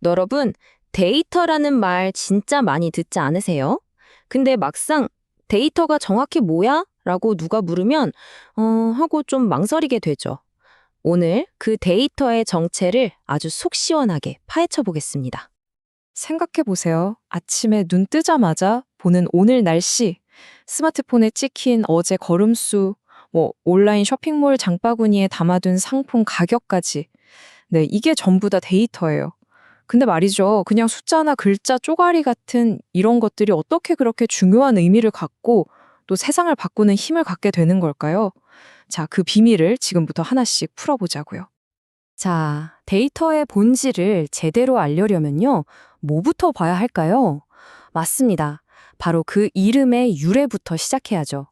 여러분, 데이터라는 말 진짜 많이 듣지 않으세요? 근데 막상 데이터가 정확히 뭐야? 라고 누가 물으면, 하고 좀 망설이게 되죠. 오늘 그 데이터의 정체를 아주 속 시원하게 파헤쳐 보겠습니다. 생각해보세요. 아침에 눈 뜨자마자 보는 오늘 날씨, 스마트폰에 찍힌 어제 걸음수, 온라인 쇼핑몰 장바구니에 담아둔 상품 가격까지. 네, 이게 전부 다 데이터예요. 근데 말이죠. 그냥 숫자나 글자 쪼가리 같은 이런 것들이 어떻게 그렇게 중요한 의미를 갖고 또 세상을 바꾸는 힘을 갖게 되는 걸까요? 자, 그 비밀을 지금부터 하나씩 풀어보자고요. 자, 데이터의 본질을 제대로 알려면요, 뭐부터 봐야 할까요? 맞습니다. 바로 그 이름의 유래부터 시작해야죠.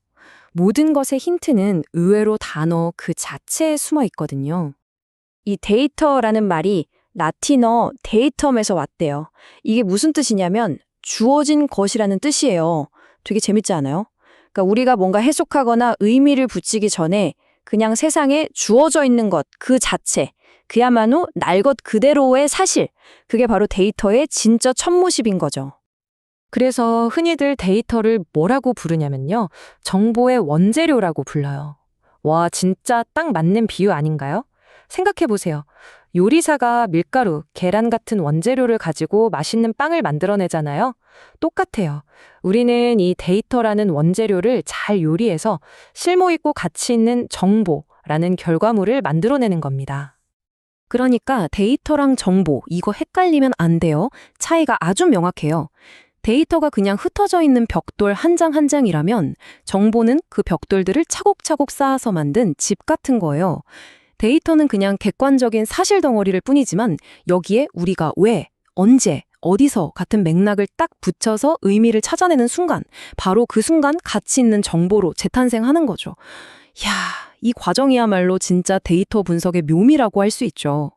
모든 것의 힌트는 의외로 단어 그 자체에 숨어 있거든요. 이 데이터라는 말이 라틴어 데이텀에서 왔대요. 이게 무슨 뜻이냐면 주어진 것이라는 뜻이에요. 되게 재밌지 않아요? 그러니까 우리가 뭔가 해석하거나 의미를 붙이기 전에 그냥 세상에 주어져 있는 것 그 자체, 그야말로 날 것 그대로의 사실, 그게 바로 데이터의 진짜 첫모습인 거죠. 그래서 흔히들 데이터를 뭐라고 부르냐면요, 정보의 원재료라고 불러요. 와, 진짜 딱 맞는 비유 아닌가요? 생각해보세요. 요리사가 밀가루, 계란 같은 원재료를 가지고 맛있는 빵을 만들어내잖아요. 똑같아요. 우리는 이 데이터라는 원재료를 잘 요리해서 실무 있고 가치 있는 정보라는 결과물을 만들어내는 겁니다. 그러니까 데이터랑 정보, 이거 헷갈리면 안 돼요. 차이가 아주 명확해요. 데이터가 그냥 흩어져 있는 벽돌 한 장 한 장이라면 정보는 그 벽돌들을 차곡차곡 쌓아서 만든 집 같은 거예요. 데이터는 그냥 객관적인 사실 덩어리를 뿐이지만 여기에 우리가 왜, 언제, 어디서 같은 맥락을 딱 붙여서 의미를 찾아내는 순간, 바로 그 순간 가치 있는 정보로 재탄생하는 거죠. 이야, 이 과정이야말로 진짜 데이터 분석의 묘미라고 할 수 있죠.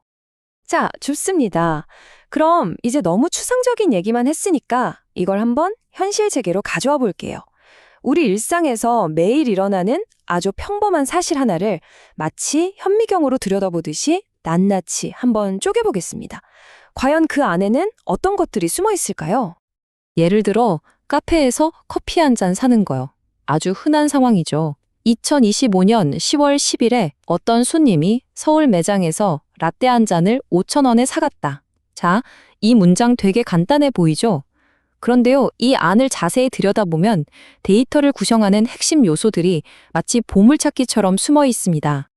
자, 좋습니다. 그럼 이제 너무 추상적인 얘기만 했으니까 이걸 한번 현실 세계로 가져와 볼게요. 우리 일상에서 매일 일어나는 아주 평범한 사실 하나를 마치 현미경으로 들여다보듯이 낱낱이 한번 쪼개보겠습니다. 과연 그 안에는 어떤 것들이 숨어 있을까요? 예를 들어 카페에서 커피 한 잔 사는 거요. 아주 흔한 상황이죠. 2025년 10월 10일에 어떤 손님이 서울 매장에서 라떼 한 잔을 5,000원에 사갔다. 자, 이 문장 되게 간단해 보이죠? 그런데요, 이 안을 자세히 들여다보면 데이터를 구성하는 핵심 요소들이 마치 보물찾기처럼 숨어 있습니다.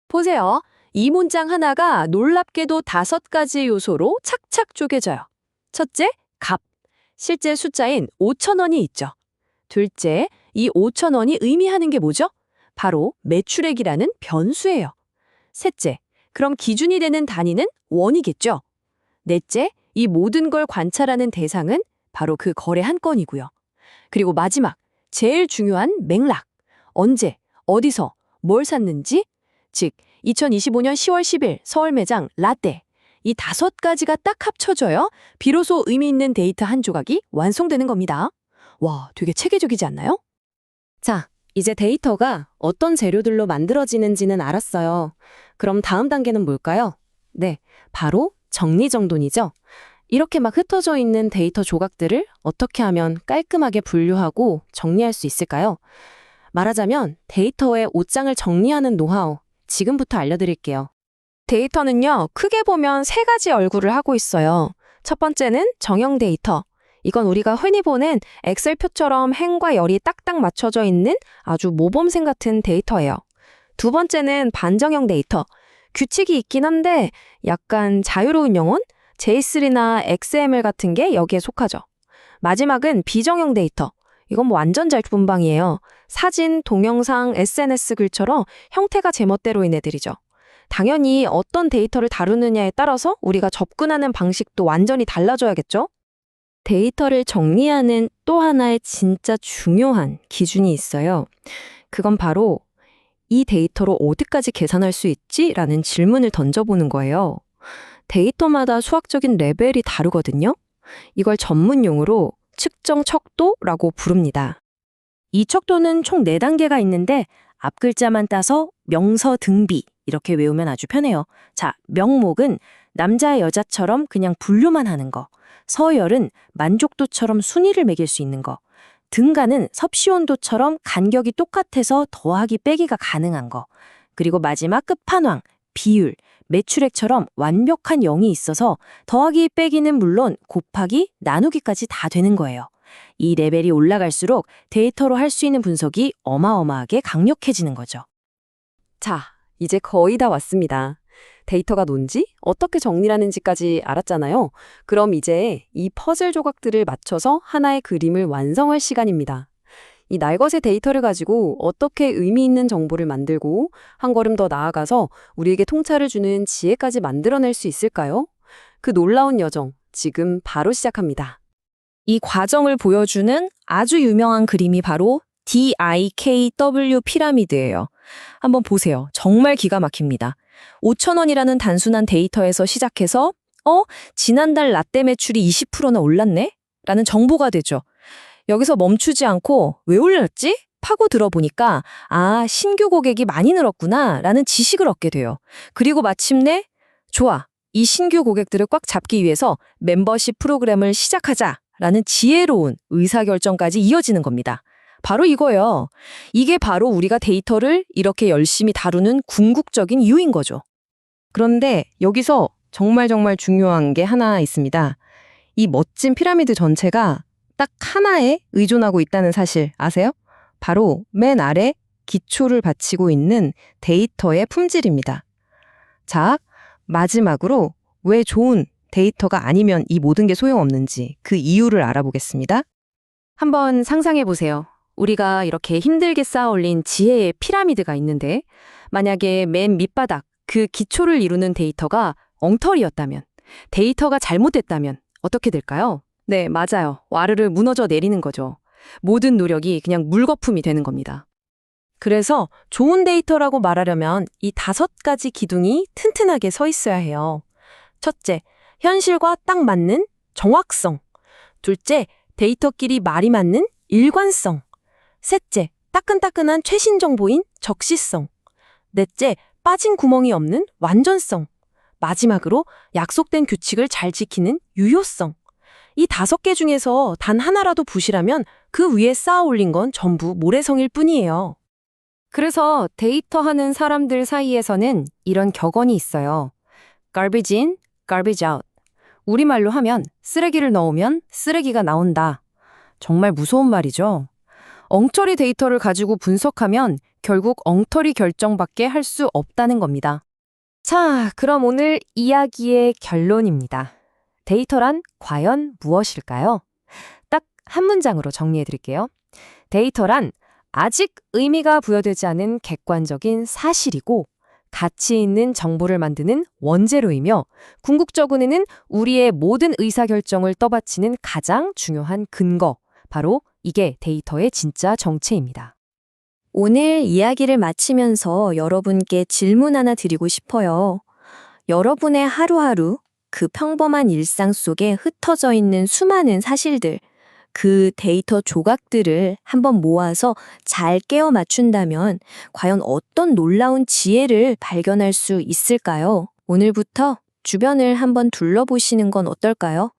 보세요. 이 문장 하나가 놀랍게도 5가지 요소로 착착 쪼개져요. 첫째, 값. 실제 숫자인 5,000원이 있죠. 둘째, 이 5,000원이 의미하는 게 뭐죠? 바로 매출액이라는 변수예요. 셋째, 그럼 기준이 되는 단위는 원이겠죠. 넷째, 이 모든 걸 관찰하는 대상은 바로 그 거래 한 건이고요. 그리고 마지막, 제일 중요한 맥락. 언제, 어디서, 뭘 샀는지, 즉 2025년 10월 10일 서울 매장 라떼. 이 5가지가 딱 합쳐져요. 비로소 의미 있는 데이터 한 조각이 완성되는 겁니다. 와, 되게 체계적이지 않나요? 자, 이제 데이터가 어떤 재료들로 만들어지는지는 알았어요. 그럼 다음 단계는 뭘까요? 네, 바로 정리정돈이죠. 이렇게 막 흩어져 있는 데이터 조각들을 어떻게 하면 깔끔하게 분류하고 정리할 수 있을까요? 말하자면 데이터의 옷장을 정리하는 노하우, 지금부터 알려드릴게요. 데이터는요, 크게 보면 3가지 얼굴을 하고 있어요. 첫 번째는 정형 데이터. 이건 우리가 흔히 보는 엑셀표처럼 행과 열이 딱딱 맞춰져 있는 아주 모범생 같은 데이터예요. 두 번째는 반정형 데이터. 규칙이 있긴 한데 약간 자유로운 영혼? J3나 XML 같은 게 여기에 속하죠. 마지막은 비정형 데이터. 이건 완전 자유분방이에요. 사진, 동영상, SNS 글처럼 형태가 제멋대로인 애들이죠. 당연히 어떤 데이터를 다루느냐에 따라서 우리가 접근하는 방식도 완전히 달라져야겠죠? 데이터를 정리하는 또 하나의 진짜 중요한 기준이 있어요. 그건 바로 이 데이터로 어디까지 계산할 수 있지? 라는 질문을 던져보는 거예요. 데이터마다 수학적인 레벨이 다르거든요. 이걸 전문 용어로 측정 척도라고 부릅니다. 이 척도는 총 4단계가 있는데 앞 글자만 따서 명서 등비 이렇게 외우면 아주 편해요. 자, 명목은 남자 여자처럼 그냥 분류만 하는 거. 서열은 만족도처럼 순위를 매길 수 있는 거. 등간은 섭씨 온도처럼 간격이 똑같아서 더하기 빼기가 가능한 거. 그리고 마지막 끝판왕, 비율, 매출액처럼 완벽한 0이 있어서 더하기 빼기는 물론 곱하기, 나누기까지 다 되는 거예요. 이 레벨이 올라갈수록 데이터로 할 수 있는 분석이 어마어마하게 강력해지는 거죠. 자, 이제 거의 다 왔습니다. 데이터가 뭔지, 어떻게 정리하는지까지 알았잖아요. 그럼 이제 이 퍼즐 조각들을 맞춰서 하나의 그림을 완성할 시간입니다. 이 날것의 데이터를 가지고 어떻게 의미 있는 정보를 만들고 한 걸음 더 나아가서 우리에게 통찰을 주는 지혜까지 만들어낼 수 있을까요? 그 놀라운 여정, 지금 바로 시작합니다. 이 과정을 보여주는 아주 유명한 그림이 바로 DIKW 피라미드예요. 한번 보세요. 정말 기가 막힙니다. 5,000원이라는 단순한 데이터에서 시작해서 지난달 라떼 매출이 20%나 올랐네? 라는 정보가 되죠. 여기서 멈추지 않고 왜 올랐지? 파고 들어보니까 신규 고객이 많이 늘었구나 라는 지식을 얻게 돼요. 그리고 마침내 좋아, 이 신규 고객들을 꽉 잡기 위해서 멤버십 프로그램을 시작하자 라는 지혜로운 의사결정까지 이어지는 겁니다. 바로 이거예요. 이게 바로 우리가 데이터를 이렇게 열심히 다루는 궁극적인 이유인 거죠. 그런데 여기서 정말 중요한 게 하나 있습니다. 이 멋진 피라미드 전체가 딱 하나에 의존하고 있다는 사실 아세요? 바로 맨 아래 기초를 바치고 있는 데이터의 품질입니다. 자, 마지막으로 왜 좋은 데이터가 아니면 이 모든 게 소용없는지 그 이유를 알아보겠습니다. 한번 상상해 보세요. 우리가 이렇게 힘들게 쌓아 올린 지혜의 피라미드가 있는데 만약에 맨 밑바닥 그 기초를 이루는 데이터가 엉터리였다면, 데이터가 잘못됐다면 어떻게 될까요? 네, 맞아요. 와르르 무너져 내리는 거죠. 모든 노력이 그냥 물거품이 되는 겁니다. 그래서 좋은 데이터라고 말하려면 이 5가지 기둥이 튼튼하게 서 있어야 해요. 첫째, 현실과 딱 맞는 정확성. 둘째, 데이터끼리 말이 맞는 일관성. 셋째, 따끈따끈한 최신 정보인 적시성. 넷째, 빠진 구멍이 없는 완전성. 마지막으로 약속된 규칙을 잘 지키는 유효성. 이 5개 중에서 단 하나라도 부실하면 그 위에 쌓아 올린 건 전부 모래성일 뿐이에요. 그래서 데이터 하는 사람들 사이에서는 이런 격언이 있어요. garbage in, garbage out. 우리말로 하면 쓰레기를 넣으면 쓰레기가 나온다. 정말 무서운 말이죠. 엉터리 데이터를 가지고 분석하면 결국 엉터리 결정밖에 할 수 없다는 겁니다. 자, 그럼 오늘 이야기의 결론입니다. 데이터란 과연 무엇일까요? 딱 한 문장으로 정리해 드릴게요. 데이터란 아직 의미가 부여되지 않은 객관적인 사실이고 가치 있는 정보를 만드는 원재료이며 궁극적으로는 우리의 모든 의사결정을 떠받치는 가장 중요한 근거, 바로 이게 데이터의 진짜 정체입니다. 오늘 이야기를 마치면서 여러분께 질문 하나 드리고 싶어요. 여러분의 하루하루 그 평범한 일상 속에 흩어져 있는 수많은 사실들, 그 데이터 조각들을 한번 모아서 잘 깨어 맞춘다면 과연 어떤 놀라운 지혜를 발견할 수 있을까요? 오늘부터 주변을 한번 둘러보시는 건 어떨까요?